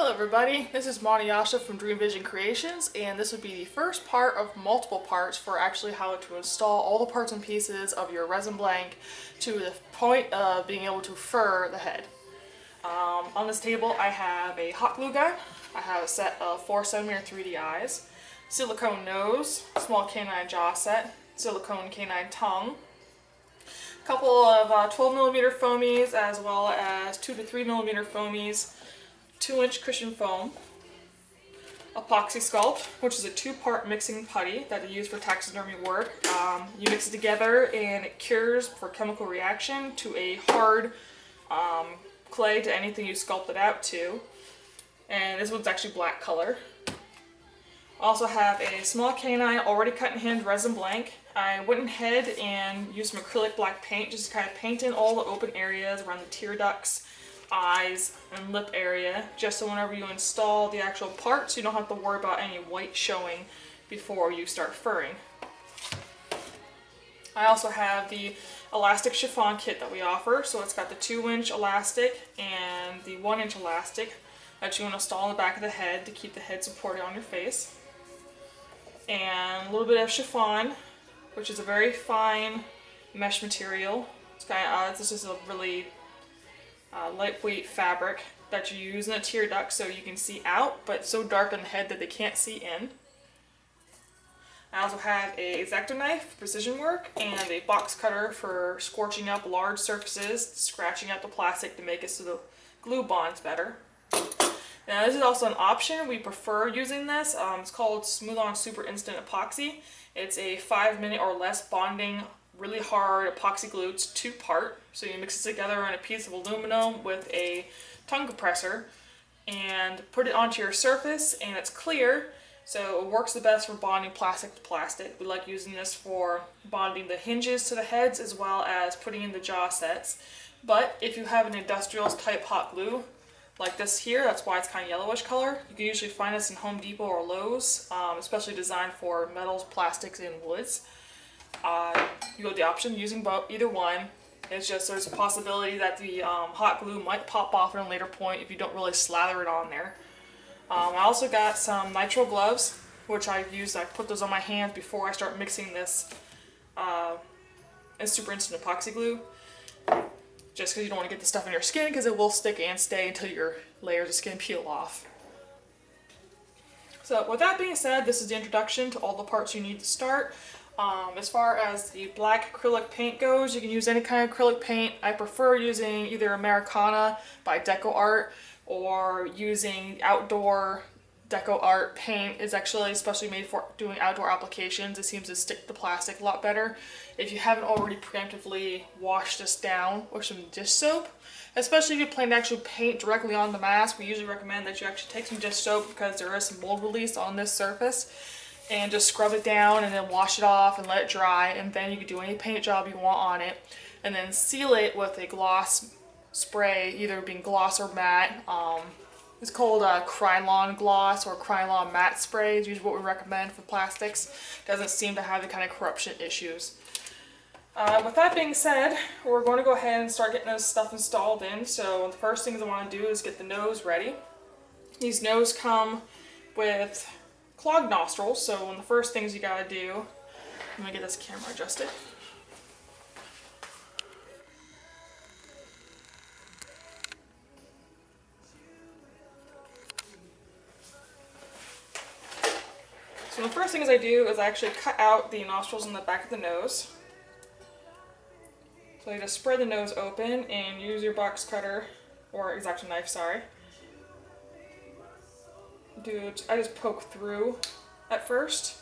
Hello everybody, this is Yasha from Dreamvisioncreations, and this would be the first part of multiple parts for actually how to install all the parts and pieces of your resin blank to the point of being able to fur the head. On this table I have a hot glue gun, I have a set of 4cm 3D eyes, silicone nose, small canine jaw set, silicone canine tongue, a couple of 12mm foamies as well as 2 to 3mm foamies, 2-inch cushion foam, epoxy sculpt, which is a 2-part mixing putty that you use for taxidermy work. You mix it together and it cures for chemical reaction to a hard clay to anything you sculpt it out to. And this one's actually black color. Also have a small canine already cut in hand resin blank. I went ahead and used some acrylic black paint just to kind of paint in all the open areas around the tear ducts, eyes, and lip area, just so whenever you install the actual parts you don't have to worry about any white showing before you start furring. I also have the elastic chiffon kit that we offer, so it's got the 2-inch elastic and the 1-inch elastic that you want to install in the back of the head to keep the head supported on your face. And a little bit of chiffon, which is a very fine mesh material. It's kind of this is a really lightweight fabric that you use in a tear duct so you can see out, but so dark on the head that they can't see in. I also have a X-Acto knife for precision work and a box cutter for scorching up large surfaces, scratching out the plastic to make it so the glue bonds better. Now this is also an option. We prefer using this. It's called Smooth On Super Instant Epoxy. It's a 5-minute or less bonding, really hard epoxy glue. It's 2-part, so you mix it together on a piece of aluminum with a tongue compressor and put it onto your surface, and it's clear, so it works the best for bonding plastic to plastic. We like using this for bonding the hinges to the heads as well as putting in the jaw sets. But if you have an industrial type hot glue like this here, that's why it's kind of yellowish color. You can usually find this in Home Depot or Lowe's, especially designed for metals, plastics, and woods. You have the option of using either one. It's just there's a possibility that the hot glue might pop off at a later point if you don't really slather it on there. I also got some nitrile gloves, which I've used. I put those on my hands before I start mixing this super instant epoxy glue, just because you don't want to get the stuff in your skin, because it will stick and stay until your layers of skin peel off. So with that being said, this is the introduction to all the parts you need to start. As far as the black acrylic paint goes, you can use any kind of acrylic paint. I prefer using either Americana by Deco Art or using outdoor Deco Art paint. Is actually especially made for doing outdoor applications. It seems to stick to plastic a lot better. If you haven't already preemptively washed this down with some dish soap, especially if you plan to actually paint directly on the mask, we usually recommend that you actually take some dish soap because there is some mold release on this surface, and just scrub it down and then wash it off and let it dry, and then you can do any paint job you want on it, and then seal it with a gloss spray, either being gloss or matte. It's called Krylon gloss or Krylon matte spray is usually what we recommend for plastics. Doesn't seem to have the kind of corruption issues. With that being said, we're going to go ahead and start getting this stuff installed in. So the first things I want to do is get the nose ready. These noses come with clogged nostrils, so one of the first things you gotta do, let me get this camera adjusted. So the first things I do is I actually cut out the nostrils in the back of the nose. So you just spread the nose open and use your box cutter, or X-Acto knife, sorry. I just poke through at first.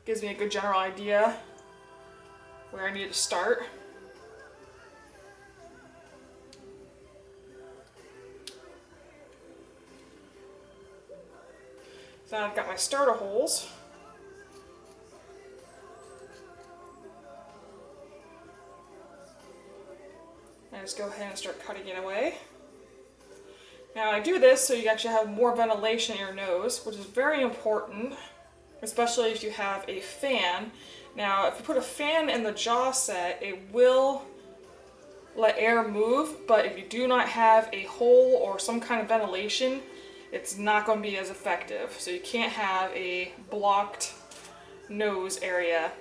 Gives me a good general idea where I need to start. So now I've got my starter holes. I just go ahead and start cutting it away. Now I do this so you actually have more ventilation in your nose, which is very important, especially if you have a fan. Now if you put a fan in the jaw set, it will let air move, but if you do not have a hole or some kind of ventilation, it's not going to be as effective. So you can't have a blocked nose area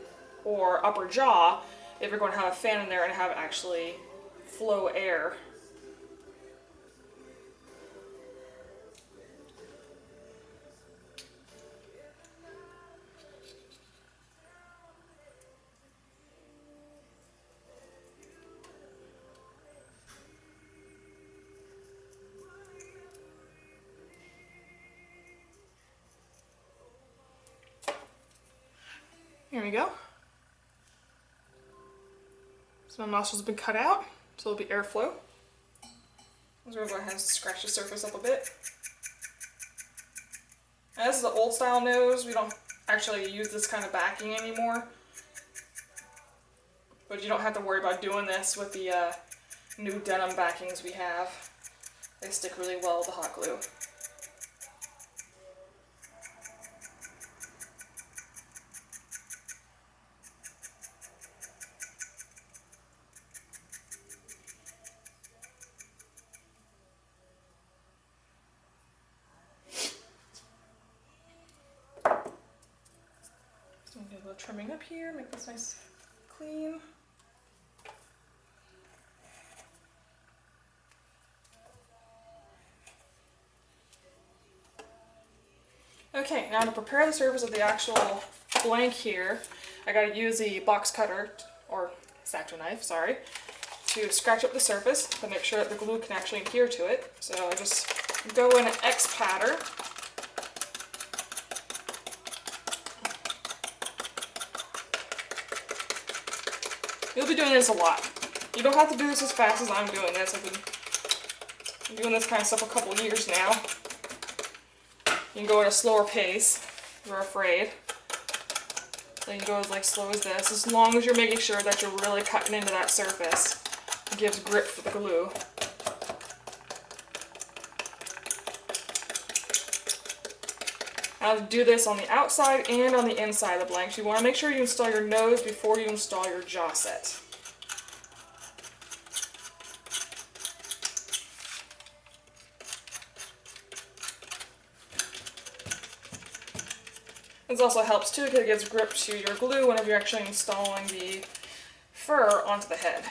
or upper jaw if you're going to have a fan in there and have it actually flow air. Here we go. So my nostrils have been cut out, so there'll be airflow. I'm going to go ahead and scratch the surface up a bit. Now, this is the old style nose. We don't actually use this kind of backing anymore. But you don't have to worry about doing this with the new denim backings we have. They stick really well with the hot glue. So I'm going to do a little trimming up here, make this nice clean. Okay, now to prepare the surface of the actual blank here, I gotta use the box cutter, or X-Acto knife, sorry, to scratch up the surface to make sure that the glue can actually adhere to it. So I just go in an X pattern. You'll be doing this a lot. You don't have to do this as fast as I'm doing this. I've been doing this kind of stuff a couple of years now. You can go at a slower pace if you're afraid. Then you can go as slow as this, as long as you're making sure that you're really cutting into that surface. It gives grip for the glue. Now do this on the outside and on the inside of the blank. So you want to make sure you install your nose before you install your jaw set. This also helps too because it gives grip to your glue whenever you're actually installing the fur onto the head.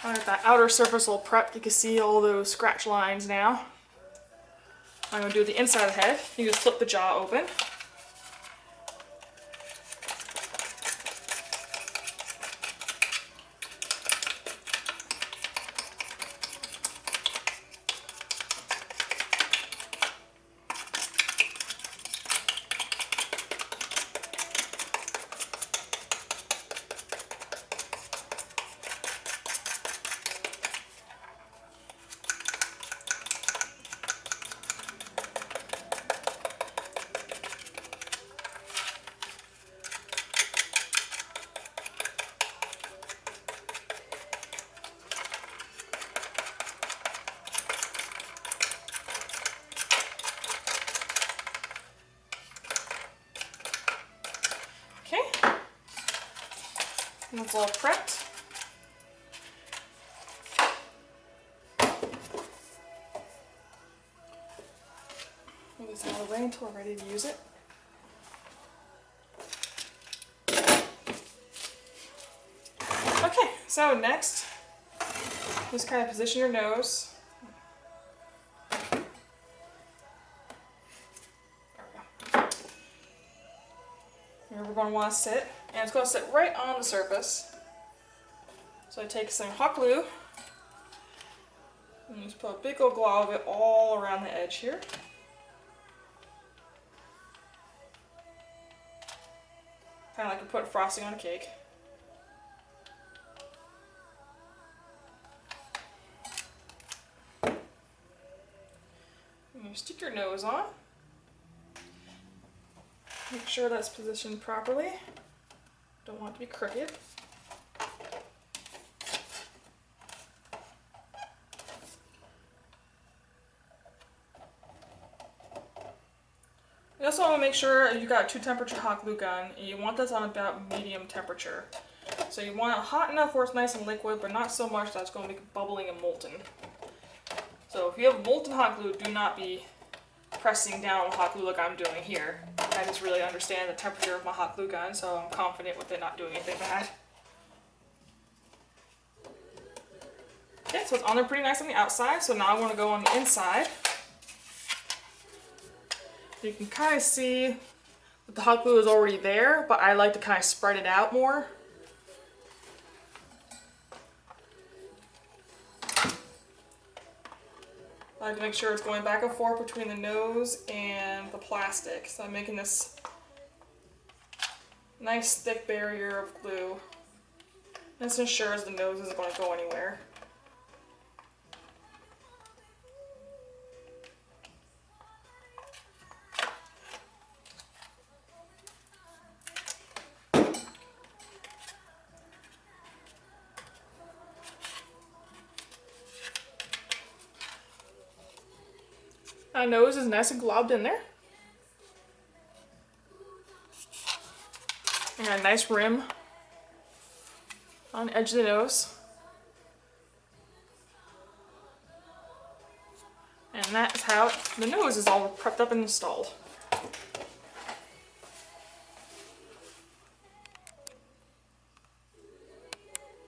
Now that that outer surface all prepped, you can see all those scratch lines now. I'm going to do the inside of the head. You just flip the jaw open. And it's all prepped. Move this out of the way until we're ready to use it. Okay, so next, just kind of position your nose. There we go. Here we're going to want to sit. And it's going to sit right on the surface. So I take some hot glue and just put a big old glob of it all around the edge here. Kind of like you're putting frosting on a cake. You stick your nose on. Make sure that's positioned properly. Don't want it to be crooked. You also want to make sure you've got a 2-temperature hot glue gun, and you want this on about medium temperature. So you want it hot enough where it's nice and liquid, but not so much that it's going to be bubbling and molten. So if you have molten hot glue, do not be pressing down on the hot glue like I'm doing here. I just really understand the temperature of my hot glue gun, so I'm confident with it not doing anything bad. Okay, so it's on there pretty nice on the outside, so now I want to go on the inside. You can kind of see that the hot glue is already there, but I like to kind of spread it out more. I like to make sure it's going back and forth between the nose and the plastic. So I'm making this nice thick barrier of glue. This ensures the nose isn't going to go anywhere. My nose is nice and globbed in there. And got a nice rim on the edge of the nose. And that's how the nose is all prepped up and installed.